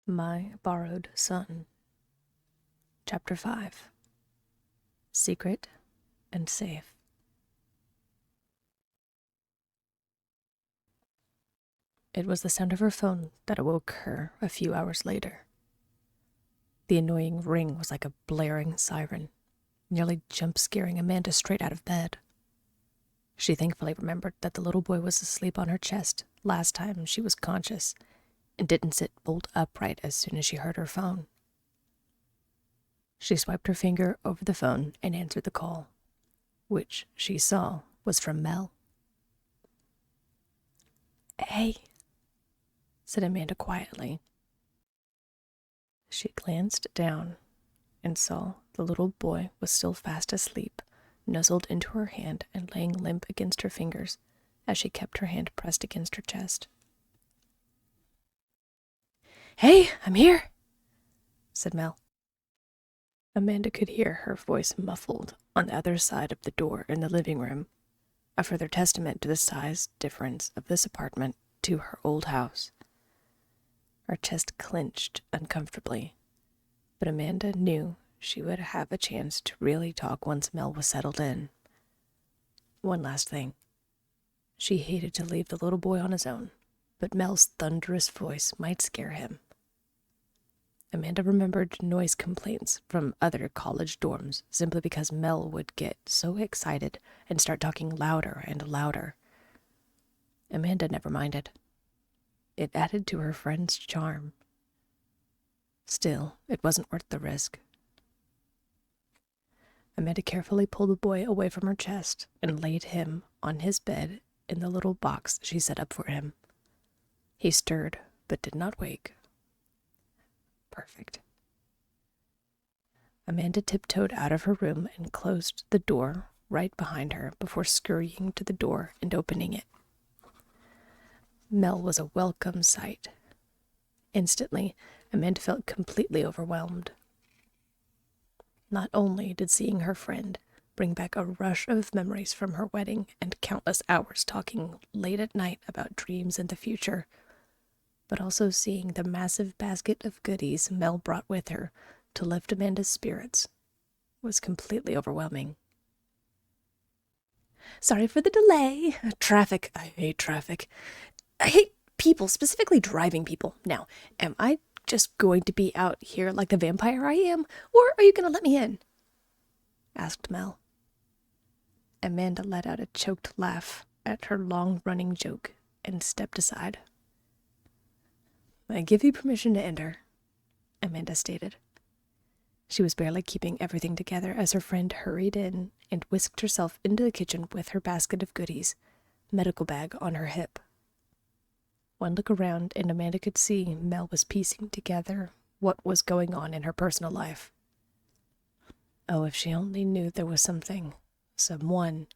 My Borrowed Son. Chapter 5. Secret and Safe. It was the sound of her phone that awoke her a few hours later. The annoying ring was like a blaring siren, nearly jump-scaring Amanda straight out of bed. She thankfully remembered that the little boy was asleep on her chest last time she was conscious and didn't sit bolt upright as soon as she heard her phone. She swiped her finger over the phone and answered the call, which she saw was from Mel. "Hey," said Amanda quietly. She glanced down and saw the little boy was still fast asleep, nuzzled into her hand and laying limp against her fingers as she kept her hand pressed against her chest. "Hey, I'm here," said Mel. Amanda could hear her voice muffled on the other side of the door in the living room, a further testament to the size difference of this apartment to her old house. Her chest clenched uncomfortably, but Amanda knew she would have a chance to really talk once Mel was settled in. One last thing. She hated to leave the little boy on his own, but Mel's thunderous voice might scare him. Amanda remembered noise complaints from other college dorms simply because Mel would get so excited and start talking louder and louder. Amanda never minded. It added to her friend's charm. Still, it wasn't worth the risk. Amanda carefully pulled the boy away from her chest and laid him on his bed in the little box she set up for him. He stirred, but did not wake. Perfect. Amanda tiptoed out of her room and closed the door right behind her before scurrying to the door and opening it. Mel was a welcome sight. Instantly, Amanda felt completely overwhelmed. Not only did seeing her friend bring back a rush of memories from her wedding and countless hours talking late at night about dreams and the future, but also seeing the massive basket of goodies Mel brought with her to lift Amanda's spirits was completely overwhelming. "Sorry for the delay. Traffic. I hate traffic. I hate people, specifically driving people. Now, am I just going to be out here like the vampire I am, or are you going to let me in?" asked Mel. Amanda let out a choked laugh at her long-running joke and stepped aside. "I give you permission to enter," Amanda stated. She was barely keeping everything together as her friend hurried in and whisked herself into the kitchen with her basket of goodies, medical bag on her hip. One look around and Amanda could see Mel was piecing together what was going on in her personal life. Oh, if she only knew there was someone,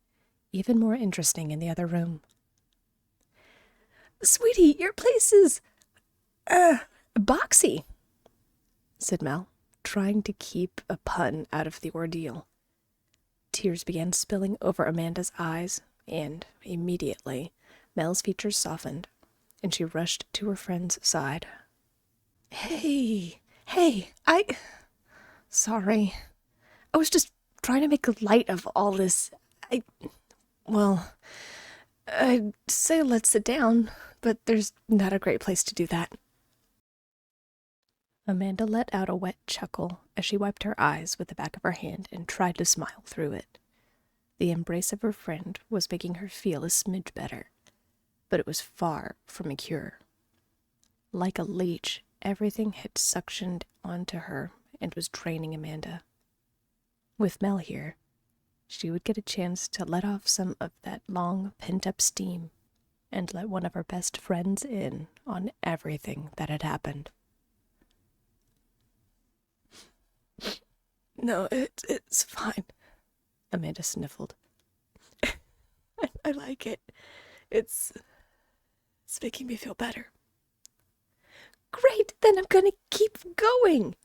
even more interesting in the other room. "Sweetie, your place is, boxy," said Mel, trying to keep a pun out of the ordeal. Tears began spilling over Amanda's eyes, and immediately, Mel's features softened, and she rushed to her friend's side. Hey, sorry. I was just trying to make light of all this. I'd say let's sit down, but there's not a great place to do that." Amanda let out a wet chuckle as she wiped her eyes with the back of her hand and tried to smile through it. The embrace of her friend was making her feel a smidge better, but it was far from a cure. Like a leech, everything had suctioned onto her and was draining Amanda. With Mel here, she would get a chance to let off some of that long pent-up steam and let one of her best friends in on everything that had happened. "No, it's fine," Amanda sniffled. I like it. It's making me feel better." "Great, then I'm gonna keep going."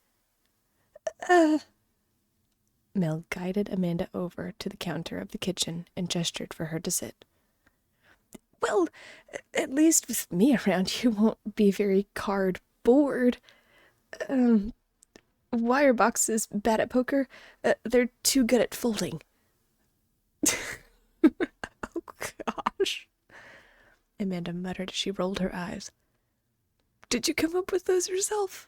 Mel guided Amanda over to the counter of the kitchen and gestured for her to sit. "Well, at least with me around, you won't be very bored. Wire box is bad at poker. They're too good at folding. Oh, gosh. Amanda muttered as she rolled her eyes. Did you come up with those yourself?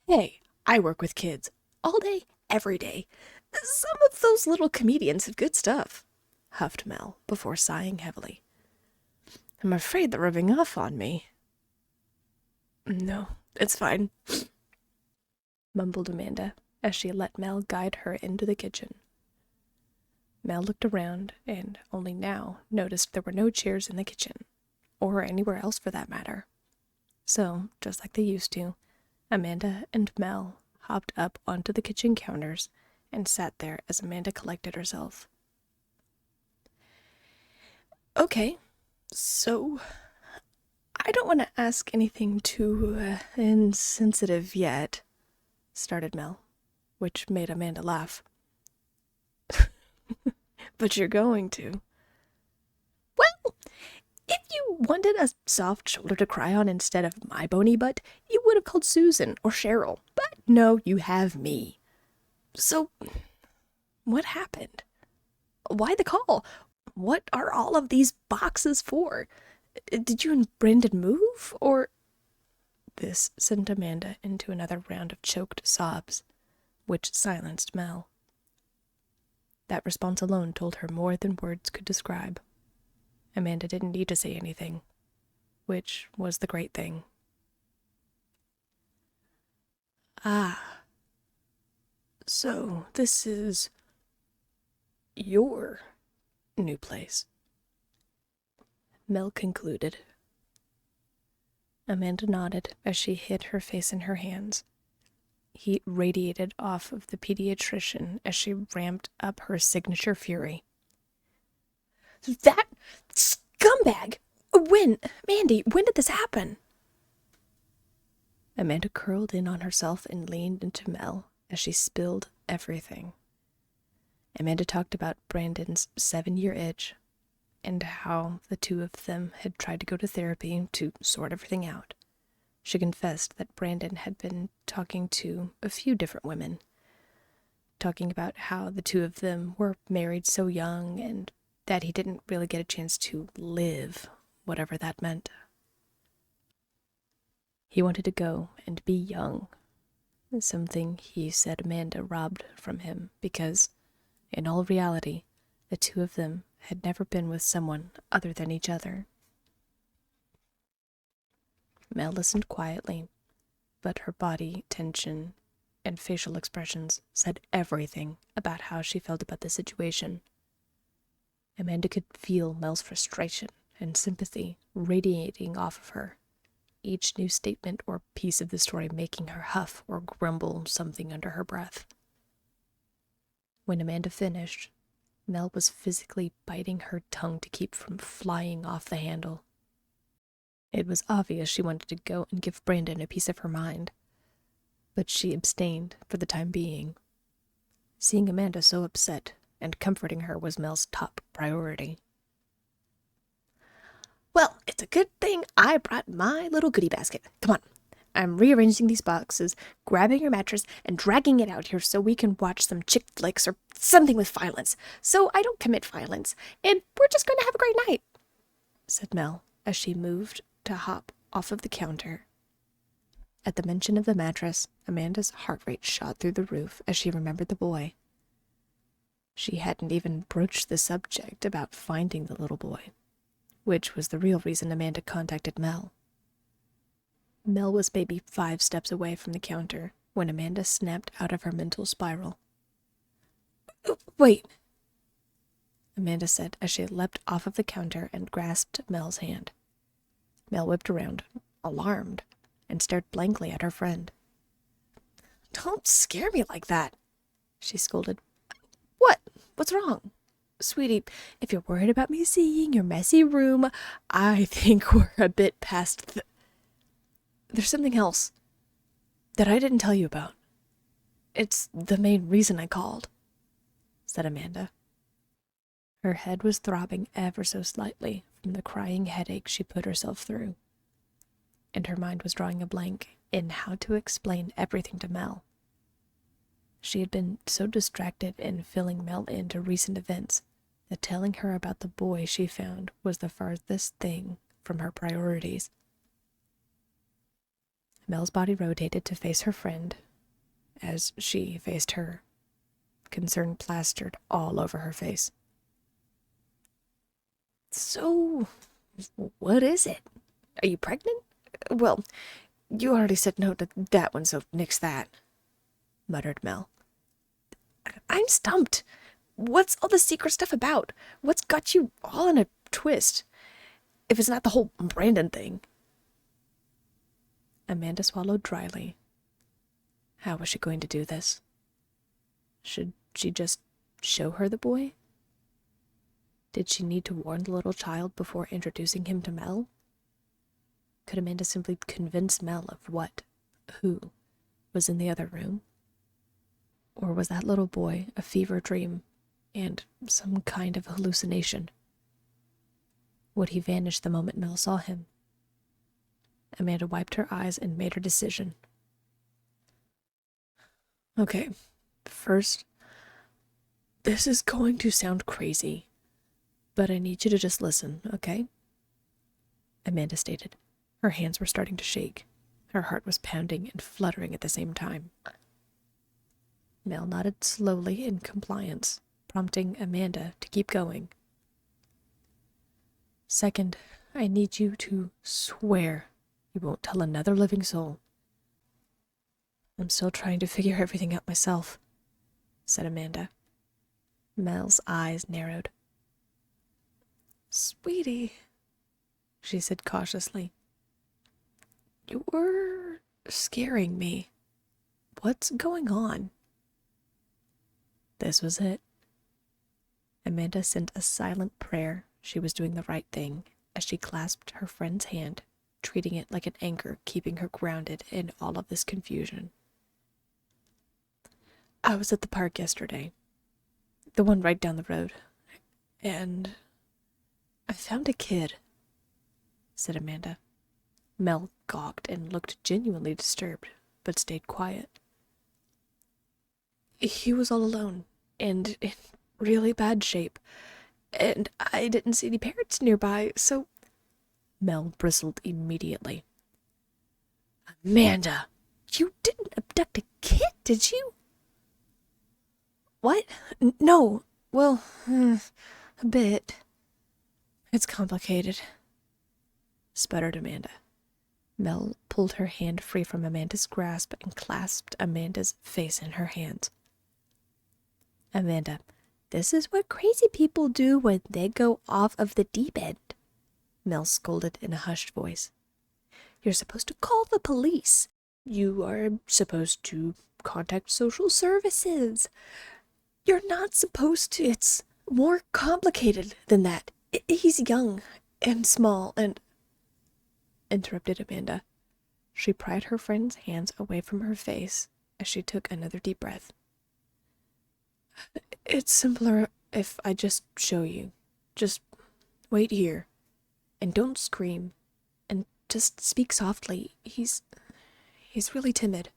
Hey, I work with kids. All day, every day. Some of those little comedians have good stuff, huffed Mel before sighing heavily. I'm afraid they're rubbing off on me. No, it's fine, mumbled Amanda as she let Mel guide her into the kitchen. Mel looked around and only now noticed there were no chairs in the kitchen, or anywhere else for that matter. So, just like they used to, Amanda and Mel hopped up onto the kitchen counters and sat there as Amanda collected herself. Okay, so I don't want to ask anything too insensitive yet, started Mel, which made Amanda laugh. But you're going to. Well, if you wanted a soft shoulder to cry on instead of my bony butt, you would have called Susan or Cheryl. But no, you have me. So, what happened? Why the call? What are all of these boxes for? Did you and Brandon move, or... This sent Amanda into another round of choked sobs, which silenced Mel. That response alone told her more than words could describe. Amanda didn't need to say anything, which was the great thing. Ah, so this is your new place, Mel concluded. Amanda nodded as she hid her face in her hands. Heat radiated off of the pediatrician as she ramped up her signature fury. That scumbag! Mandy, when did this happen? Amanda curled in on herself and leaned into Mel as she spilled everything. Amanda talked about Brandon's 7-year itch and how the two of them had tried to go to therapy to sort everything out. She confessed that Brandon had been talking to a few different women, talking about how the two of them were married so young and that he didn't really get a chance to live, whatever that meant. He wanted to go and be young, something he said Amanda robbed from him because, in all reality, the two of them had never been with someone other than each other. Mel listened quietly, but her body tension and facial expressions said everything about how she felt about the situation. Amanda could feel Mel's frustration and sympathy radiating off of her, each new statement or piece of the story making her huff or grumble something under her breath. When Amanda finished, Mel was physically biting her tongue to keep from flying off the handle. It was obvious she wanted to go and give Brandon a piece of her mind, but she abstained for the time being. Seeing Amanda so upset and comforting her was Mel's top priority. Well, it's a good thing I brought my little goodie basket. Come on. I'm rearranging these boxes, grabbing your mattress, and dragging it out here so we can watch some chick flicks or something with violence, so I don't commit violence, and we're just going to have a great night, said Mel as she moved to hop off of the counter. At the mention of the mattress, Amanda's heart rate shot through the roof as she remembered the boy. She hadn't even broached the subject about finding the little boy, which was the real reason Amanda contacted Mel. Mel was maybe 5 steps away from the counter when Amanda snapped out of her mental spiral. Wait, Amanda said as she leapt off of the counter and grasped Mel's hand. Mel whipped around, alarmed, and stared blankly at her friend. Don't scare me like that, she scolded. What? What's wrong? Sweetie, if you're worried about me seeing your messy room, I think we're a bit past There's something else that I didn't tell you about. It's the main reason I called, said Amanda. Her head was throbbing ever so slightly from the crying headache she put herself through. and her mind was drawing a blank in how to explain everything to Mel. She had been so distracted in filling Mel into recent events that telling her about the boy she found was the farthest thing from her priorities. Mel's body rotated to face her friend as she faced her, concern plastered all over her face. So, what is it? Are you pregnant? Well, you already said no to that one, so nix that, muttered Mel. I'm stumped. What's all this secret stuff about? What's got you all in a twist? If it's not the whole Brandon thing. Amanda swallowed dryly. How was she going to do this? Should she just show her the boy? Did she need to warn the little child before introducing him to Mel? Could Amanda simply convince Mel of who was in the other room? Or was that little boy a fever dream and some kind of hallucination? Would he vanish the moment Mel saw him? Amanda wiped her eyes and made her decision. Okay, first, this is going to sound crazy, but I need you to just listen, okay? Amanda stated. Her hands were starting to shake. Her heart was pounding and fluttering at the same time. Mel nodded slowly in compliance, prompting Amanda to keep going. Second, I need you to swear you won't tell another living soul. I'm still trying to figure everything out myself, said Amanda. Mel's eyes narrowed. Sweetie, she said cautiously, you're scaring me. What's going on? This was it. Amanda sent a silent prayer she was doing the right thing as she clasped her friend's hand, treating it like an anchor keeping her grounded in all of this confusion. I was at the park yesterday, the one right down the road, and I found a kid, said Amanda. Mel gawked and looked genuinely disturbed, but stayed quiet. He was all alone, and in really bad shape, and I didn't see any parents nearby, so... Mel bristled immediately. Amanda, you didn't abduct a kid, did you? What? No. Well, a bit. It's complicated, sputtered Amanda. Mel pulled her hand free from Amanda's grasp and clasped Amanda's face in her hands. Amanda, this is what crazy people do when they go off of the deep end, Mel scolded in a hushed voice. You're supposed to call the police. You are supposed to contact social services. You're not supposed to. It's more complicated than that. He's young and small and... interrupted Amanda. She pried her friend's hands away from her face as she took another deep breath. It's simpler if I just show you. Just wait here. And don't scream. And just speak softly. He's really timid.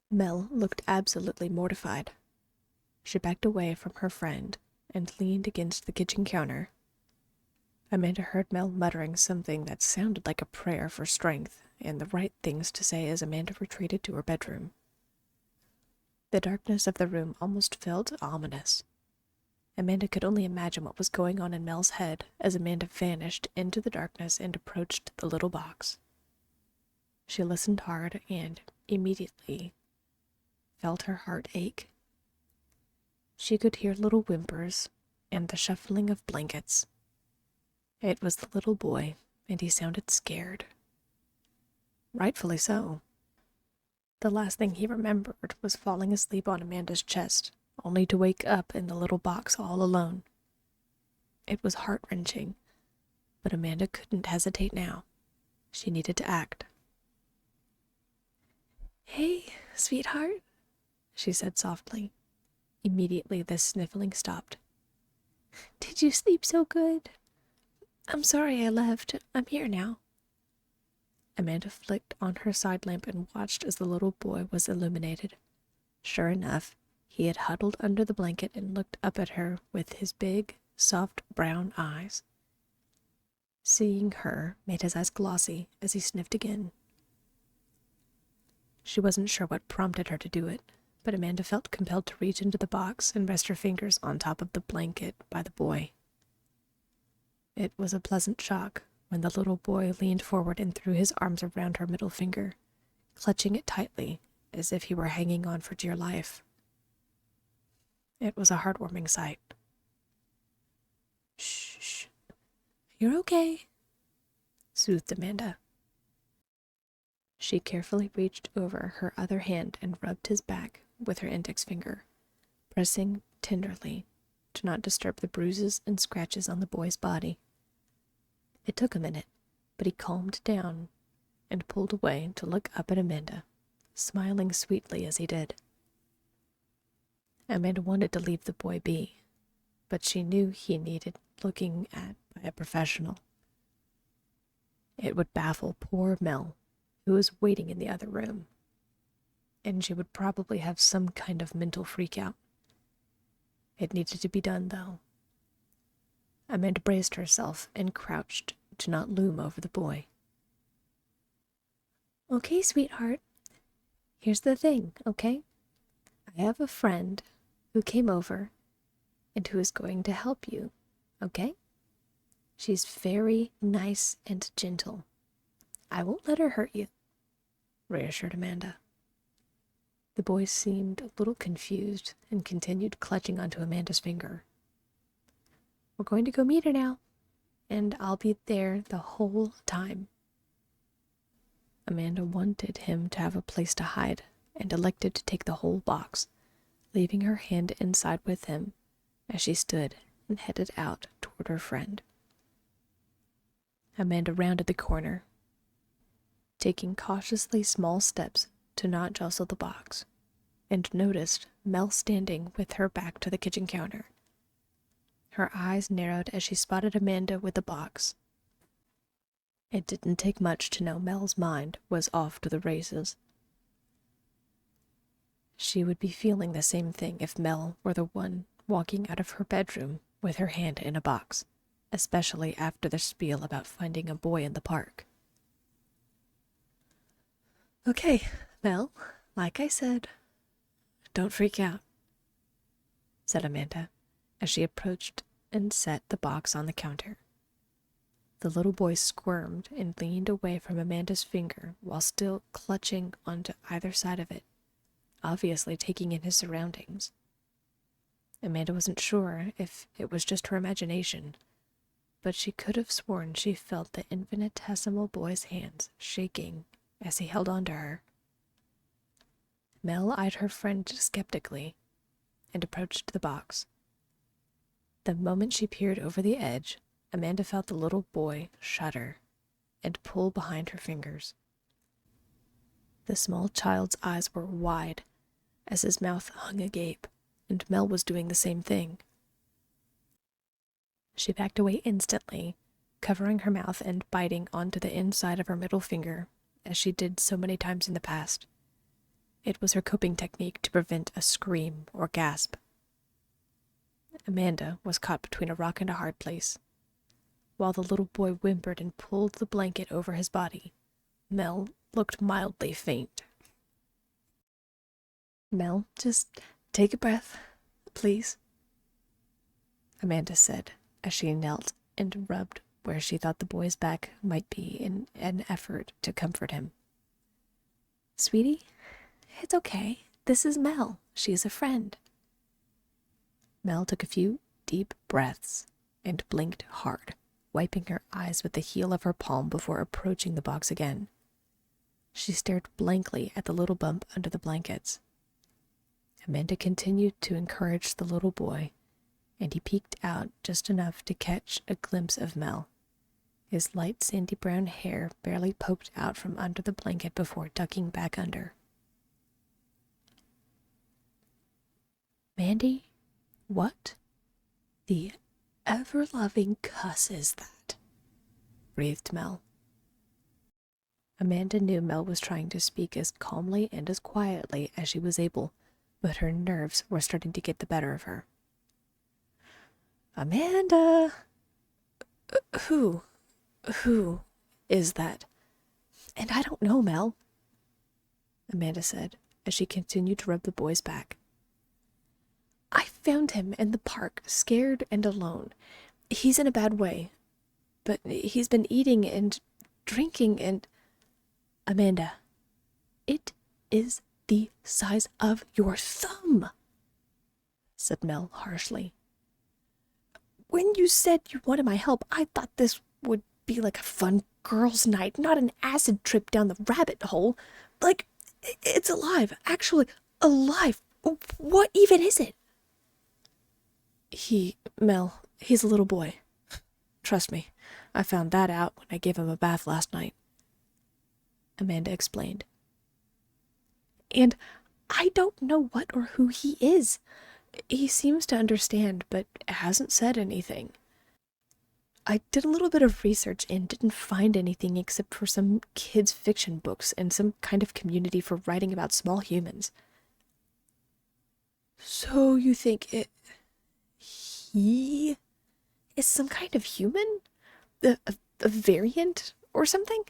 Mel looked absolutely mortified. She backed away from her friend and leaned against the kitchen counter. Amanda heard Mel muttering something that sounded like a prayer for strength and the right things to say as Amanda retreated to her bedroom. The darkness of the room almost felt ominous. Amanda could only imagine what was going on in Mel's head as Amanda vanished into the darkness and approached the little box. She listened hard and immediately felt her heart ache. She could hear little whimpers and the shuffling of blankets. It was the little boy, and he sounded scared. Rightfully so. The last thing he remembered was falling asleep on Amanda's chest, only to wake up in the little box all alone. It was heart-wrenching, but Amanda couldn't hesitate now. She needed to act. Hey, sweetheart, she said softly. Immediately the sniffling stopped. Did you sleep so good? I'm sorry I left. I'm here now. Amanda flicked on her side lamp and watched as the little boy was illuminated. Sure enough, he had huddled under the blanket and looked up at her with his big, soft brown eyes. Seeing her made his eyes glossy as he sniffed again. She wasn't sure what prompted her to do it, but Amanda felt compelled to reach into the box and rest her fingers on top of the blanket by the boy. It was a pleasant shock when the little boy leaned forward and threw his arms around her middle finger, clutching it tightly as if he were hanging on for dear life. It was a heartwarming sight. Shh, you're okay, soothed Amanda. She carefully reached over her other hand and rubbed his back with her index finger, pressing tenderly to not disturb the bruises and scratches on the boy's body. It took a minute, but he calmed down and pulled away to look up at Amanda, smiling sweetly as he did. Amanda wanted to leave the boy be, but she knew he needed looking at by a professional. It would baffle poor Mel, who was waiting in the other room, and she would probably have some kind of mental freakout. It needed to be done, though. Amanda braced herself and crouched to not loom over the boy. Okay, sweetheart. Here's the thing, okay? I have a friend who came over and who is going to help you, okay? She's very nice and gentle. I won't let her hurt you, reassured Amanda. The boy seemed a little confused and continued clutching onto Amanda's finger. We're going to go meet her now, and I'll be there the whole time. Amanda wanted him to have a place to hide and elected to take the whole box, leaving her hand inside with him as she stood and headed out toward her friend. Amanda rounded the corner, taking cautiously small steps to not jostle the box, and noticed Mel standing with her back to the kitchen counter. Her eyes narrowed as she spotted Amanda with the box. It didn't take much to know Mel's mind was off to the races. She would be feeling the same thing if Mel were the one walking out of her bedroom with her hand in a box, especially after the spiel about finding a boy in the park. Okay, Mel, like I said, don't freak out, said Amanda as she approached and set the box on the counter. The little boy squirmed and leaned away from Amanda's finger while still clutching onto either side of it, obviously taking in his surroundings. Amanda wasn't sure if it was just her imagination, but she could have sworn she felt the infinitesimal boy's hands shaking as he held on to her. Mel eyed her friend skeptically and approached the box. The moment she peered over the edge, Amanda felt the little boy shudder and pull behind her fingers. The small child's eyes were wide as his mouth hung agape, and Mel was doing the same thing. She backed away instantly, covering her mouth and biting onto the inside of her middle finger, as she did so many times in the past. It was her coping technique to prevent a scream or gasp. Amanda was caught between a rock and a hard place. While the little boy whimpered and pulled the blanket over his body, Mel looked mildly faint. Mel, just take a breath, please, Amanda said as she knelt and rubbed where she thought the boy's back might be in an effort to comfort him. Sweetie, it's okay. This is Mel. She's a friend. Mel took a few deep breaths and blinked hard, wiping her eyes with the heel of her palm before approaching the box again. She stared blankly at the little bump under the blankets. Amanda continued to encourage the little boy, and he peeked out just enough to catch a glimpse of Mel. His light sandy brown hair barely poked out from under the blanket before ducking back under. Mandy, what the ever-loving cuss is that? Breathed Mel. Amanda knew Mel was trying to speak as calmly and as quietly as she was able, but her nerves were starting to get the better of her. Amanda! Who is that? And I don't know, Mel, Amanda said as she continued to rub the boy's back. I found him in the park, scared and alone. He's in a bad way, but he's been eating and drinking and... Amanda, it is the size of your thumb, said Mel harshly. When you said you wanted my help, I thought this would be like a fun girls' night, not an acid trip down the rabbit hole. Like, it's alive, actually alive. What even is it? Mel, he's a little boy. Trust me, I found that out when I gave him a bath last night, Amanda explained. And I don't know what or who he is. He seems to understand, but hasn't said anything. I did a little bit of research and didn't find anything except for some kids' fiction books and some kind of community for writing about small humans. So you think he is some kind of human? A variant or something?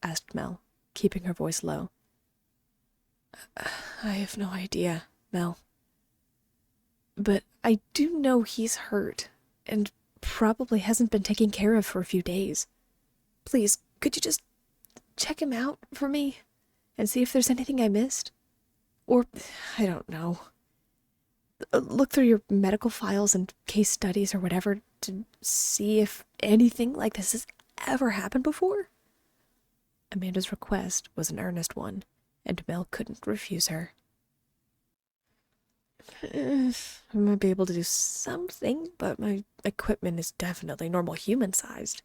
Asked Mel, keeping her voice low. I have no idea, Mel. But I do know he's hurt, and probably hasn't been taken care of for a few days. Please, could you just check him out for me, and see if there's anything I missed? Or, I don't know, look through your medical files and case studies or whatever to see if anything like this has ever happened before? Amanda's request was an earnest one, and Mel couldn't refuse her. I might be able to do something, but my equipment is definitely normal human-sized,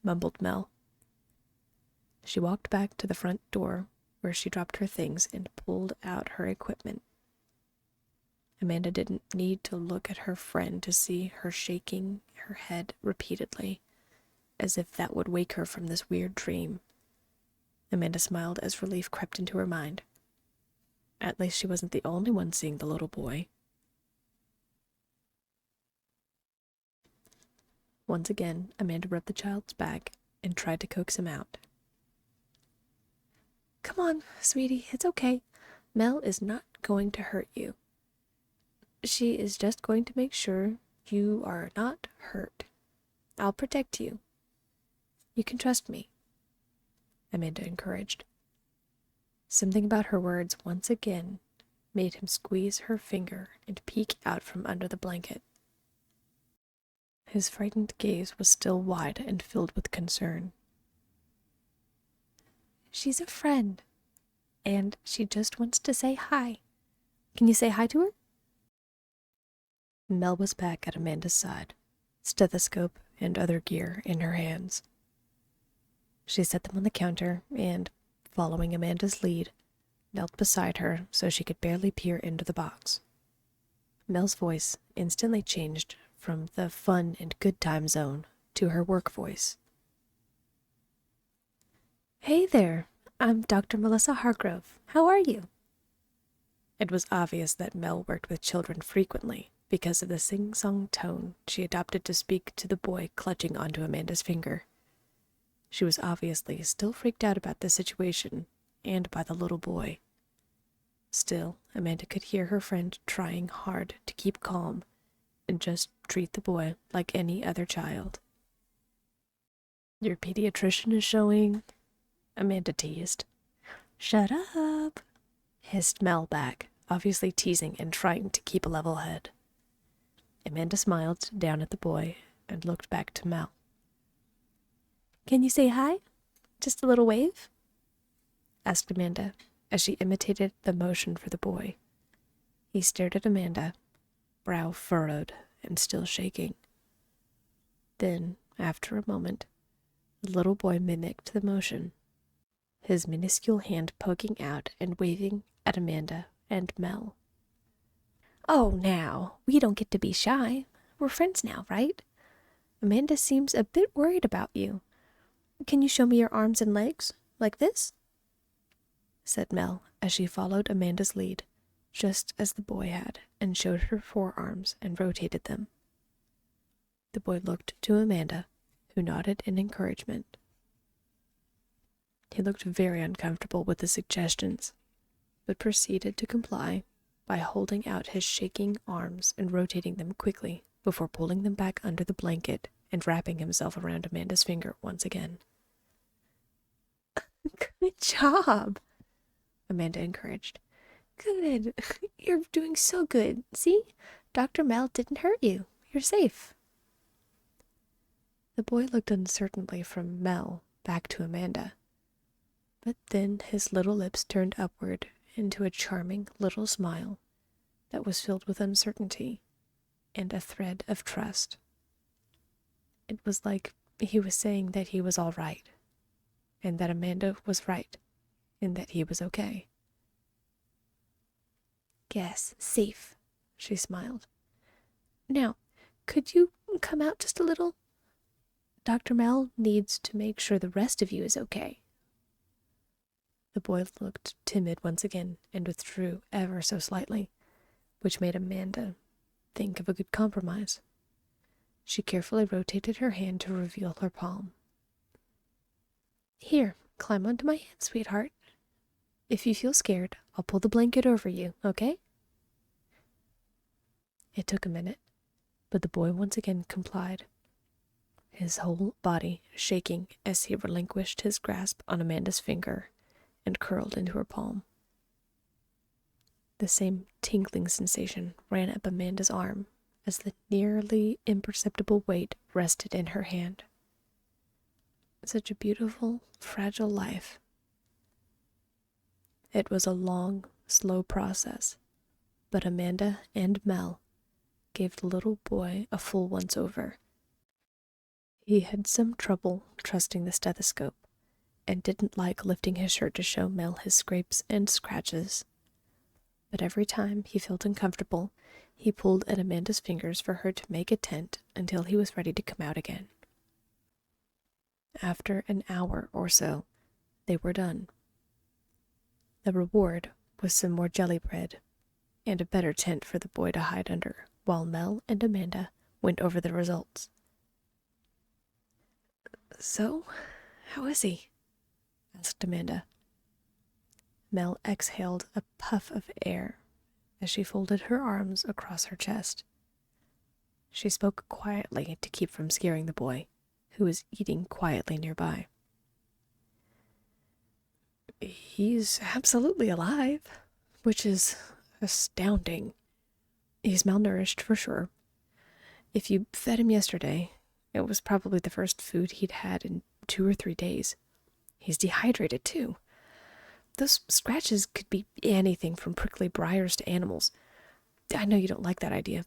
mumbled Mel. She walked back to the front door, where she dropped her things and pulled out her equipment. Amanda didn't need to look at her friend to see her shaking her head repeatedly, as if that would wake her from this weird dream. Amanda smiled as relief crept into her mind. At least she wasn't the only one seeing the little boy. Once again, Amanda rubbed the child's back and tried to coax him out. Come on, sweetie, it's okay. Mel is not going to hurt you. She is just going to make sure you are not hurt. I'll protect you. You can trust me, Amanda encouraged. Something about her words once again made him squeeze her finger and peek out from under the blanket. His frightened gaze was still wide and filled with concern. She's a friend, and she just wants to say hi. Can you say hi to her? Mel was back at Amanda's side, stethoscope and other gear in her hands. She set them on the counter and, following Amanda's lead, knelt beside her so she could barely peer into the box. Mel's voice instantly changed from the fun and good time zone to her work voice. Hey there, I'm Dr. Melissa Hargrove. How are you? It was obvious that Mel worked with children frequently because of the sing-song tone she adopted to speak to the boy clutching onto Amanda's finger. She was obviously still freaked out about the situation and by the little boy. Still, Amanda could hear her friend trying hard to keep calm and just treat the boy like any other child. Your pediatrician is showing, Amanda teased. Shut up, hissed Mel back, obviously teasing and trying to keep a level head. Amanda smiled down at the boy and looked back to Mel. Can you say hi? Just a little wave? Asked Amanda, as she imitated the motion for the boy. He stared at Amanda, brow furrowed and still shaking. Then, after a moment, the little boy mimicked the motion, his minuscule hand poking out and waving at Amanda and Mel. Oh, now, we don't get to be shy. We're friends now, right? Amanda seems a bit worried about you. Can you show me your arms and legs? Like this?" said Mel as she followed Amanda's lead, just as the boy had, and showed her forearms and rotated them. The boy looked to Amanda, who nodded in encouragement. He looked very uncomfortable with the suggestions, but proceeded to comply by holding out his shaking arms and rotating them quickly before pulling them back under the blanket and wrapping himself around Amanda's finger once again. "Good job," Amanda encouraged. "Good. You're doing so good. See? Dr. Mel didn't hurt you. You're safe." The boy looked uncertainly from Mel back to Amanda, but then his little lips turned upward into a charming little smile that was filled with uncertainty and a thread of trust. It was like he was saying that he was all right, and that Amanda was right, and that he was okay. "Yes, safe," she smiled. "Now, could you come out just a little? Dr. Mel needs to make sure the rest of you is okay." The boy looked timid once again and withdrew ever so slightly, which made Amanda think of a good compromise. She carefully rotated her hand to reveal her palm. "Here, climb onto my hand, sweetheart. If you feel scared, I'll pull the blanket over you, okay?" It took a minute, but the boy once again complied, his whole body shaking as he relinquished his grasp on Amanda's finger and curled into her palm. The same tingling sensation ran up Amanda's arm as the nearly imperceptible weight rested in her hand. Such a beautiful, fragile life. It was a long, slow process, but Amanda and Mel gave the little boy a full once-over. He had some trouble trusting the stethoscope, and didn't like lifting his shirt to show Mel his scrapes and scratches. But every time he felt uncomfortable, he pulled at Amanda's fingers for her to make a tent until he was ready to come out again. After an hour or so, they were done. The reward was some more jelly bread and a better tent for the boy to hide under, while Mel and Amanda went over the results. "So, how is he?" asked Amanda. Mel exhaled a puff of air as she folded her arms across her chest. She spoke quietly to keep from scaring the boy, who was eating quietly nearby. "He's absolutely alive, which is astounding. He's malnourished for sure. If you fed him yesterday, it was probably the first food he'd had in 2 or 3 days. He's dehydrated, too. Those scratches could be anything from prickly briars to animals. I know you don't like that idea,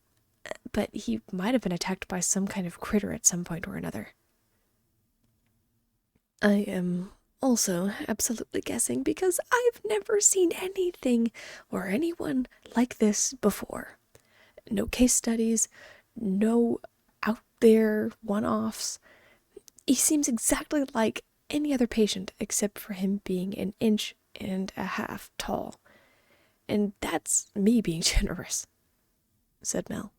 but he might have been attacked by some kind of critter at some point or another." "I am also absolutely guessing because I've never seen anything or anyone like this before. No case studies, no out there one-offs. He seems exactly like any other patient except for him being 1.5 inches tall. And that's me being generous," said Mel.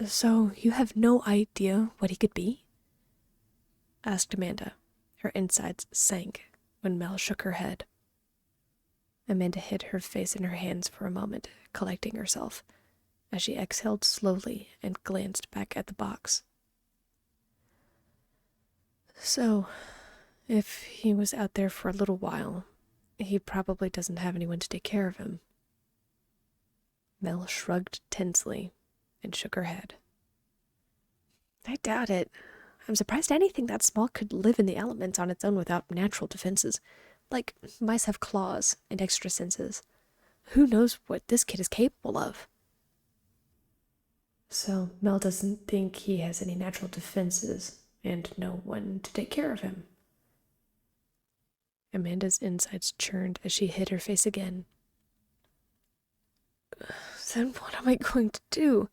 "So you have no idea what he could be?" asked Amanda. Her insides sank when Mel shook her head. Amanda hid her face in her hands for a moment, collecting herself, as she exhaled slowly and glanced back at the box. "So, if he was out there for a little while, he probably doesn't have anyone to take care of him." Mel shrugged tensely and shook her head. "I doubt it. I'm surprised anything that small could live in the elements on its own without natural defenses. Like, mice have claws and extra senses. Who knows what this kid is capable of?" "So Mel doesn't think he has any natural defenses and no one to take care of him?" Amanda's insides churned as she hid her face again. "Then what am I going to do?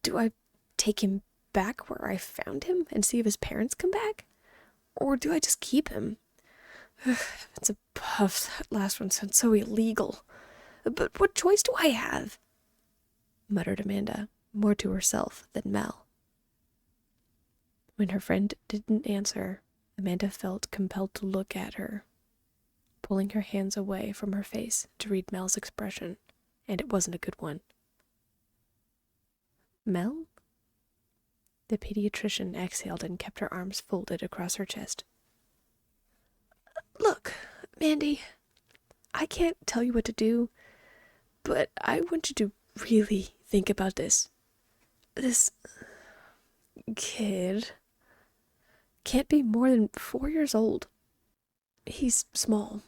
Do I take him back where I found him and see if his parents come back? Or do I just keep him? It's a puff. That last one sounds so illegal. But what choice do I have? Muttered Amanda, more to herself than Mel. When her friend didn't answer, Amanda felt compelled to look at her, pulling her hands away from her face to read Mel's expression, and it wasn't a good one. Mel? The pediatrician exhaled and kept her arms folded across her chest. Look, Mandy, I can't tell you what to do, but I want you to really think about this. This kid can't be more than 4 years old. He's small,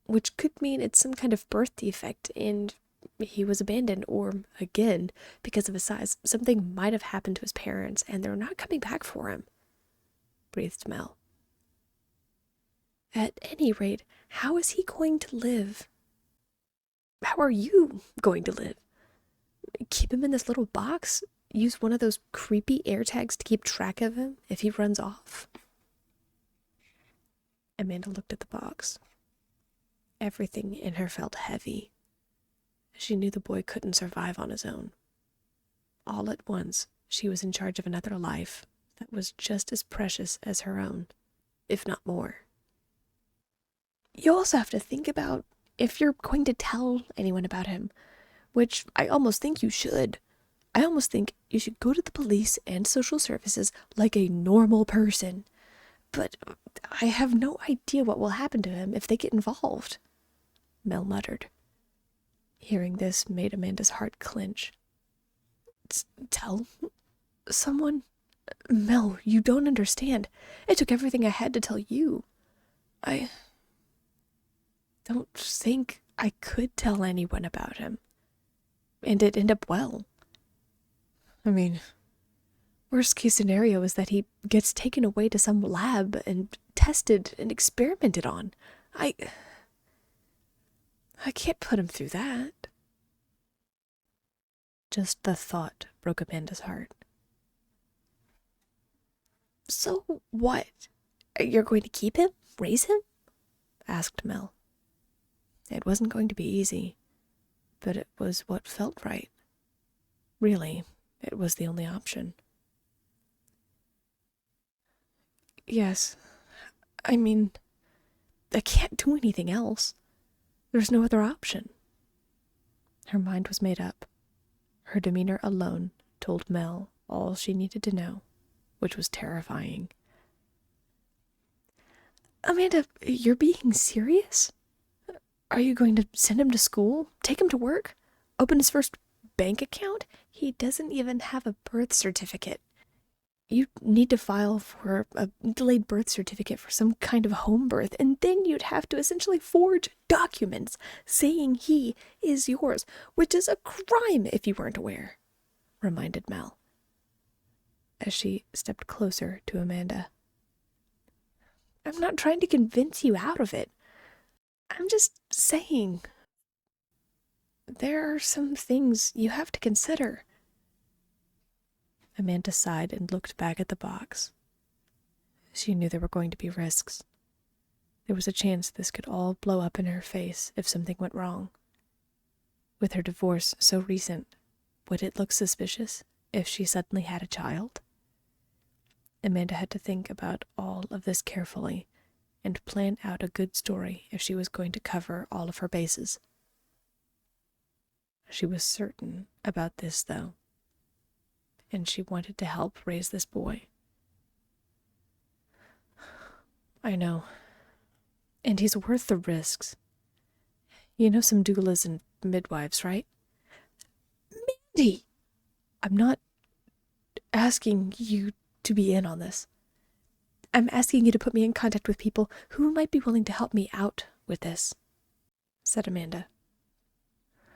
which could mean it's some kind of birth defect and he was abandoned, or, again, because of his size, something might have happened to his parents and they're not coming back for him, breathed Mel. At any rate, how is he going to live? How are you going to live? Keep him in this little box? Use one of those creepy air tags to keep track of him if he runs off? Amanda looked at the box. Everything in her felt heavy. She knew the boy couldn't survive on his own. All at once, she was in charge of another life that was just as precious as her own, if not more. You also have to think about if you're going to tell anyone about him, which I almost think you should. I almost think you should go to the police and social services like a normal person. But I have no idea what will happen to him if they get involved, Mel muttered. Hearing this made Amanda's heart clench. Tell someone? Mel, you don't understand. It took everything I had to tell you. I don't think I could tell anyone about him. And it'd end up well. I mean, worst case scenario is that he gets taken away to some lab and tested and experimented on. I can't put him through that. Just the thought broke Amanda's heart. So what? You're going to keep him? Raise him? Asked Mel. It wasn't going to be easy, but it was what felt right. Really, it was the only option. Yes, I mean, I can't do anything else. There's no other option. Her mind was made up. Her demeanor alone told Mel all she needed to know, which was terrifying. Amanda, you're being serious? Are you going to send him to school? Take him to work? Open his first bank account? He doesn't even have a birth certificate. You need to file for a delayed birth certificate for some kind of home birth, and then you'd have to essentially forge documents saying he is yours, which is a crime if you weren't aware, reminded Mel, as she stepped closer to Amanda. I'm not trying to convince you out of it. I'm just saying, there are some things you have to consider. Amanda sighed and looked back at the box. She knew there were going to be risks. There was a chance this could all blow up in her face if something went wrong. With her divorce so recent, would it look suspicious if she suddenly had a child? Amanda had to think about all of this carefully and plan out a good story if she was going to cover all of her bases. She was certain about this, though, and she wanted to help raise this boy. I know. And he's worth the risks. You know some doulas and midwives, right? Mandy! I'm not asking you to be in on this. I'm asking you to put me in contact with people who might be willing to help me out with this, said Amanda.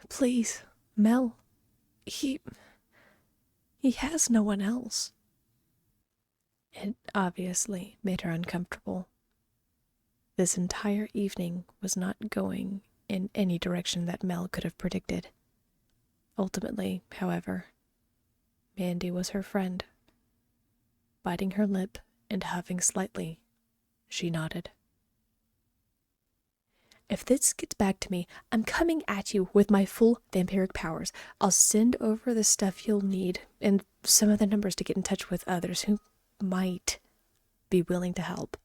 Please, Mel. He has no one else. It obviously made her uncomfortable. This entire evening was not going in any direction that Mel could have predicted. Ultimately, however, Mandy was her friend. Biting her lip and huffing slightly, She nodded. If this gets back to me, I'm coming at you with my full vampiric powers. I'll send over the stuff you'll need and some of the numbers to get in touch with others who might be willing to help,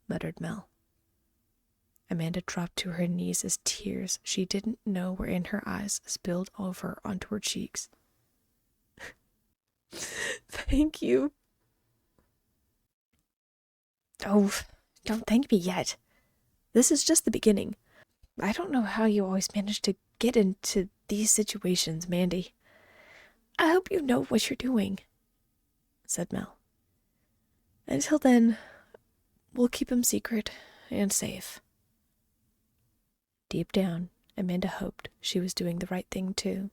muttered Mel. Amanda dropped to her knees as tears she didn't know were in her eyes spilled over onto her cheeks. Thank you. Oh, don't thank me yet. This is just the beginning. I don't know how you always manage to get into these situations, Mandy. I hope you know what you're doing, said Mel. Until then, we'll keep him secret and safe. Deep down, Amanda hoped she was doing the right thing too.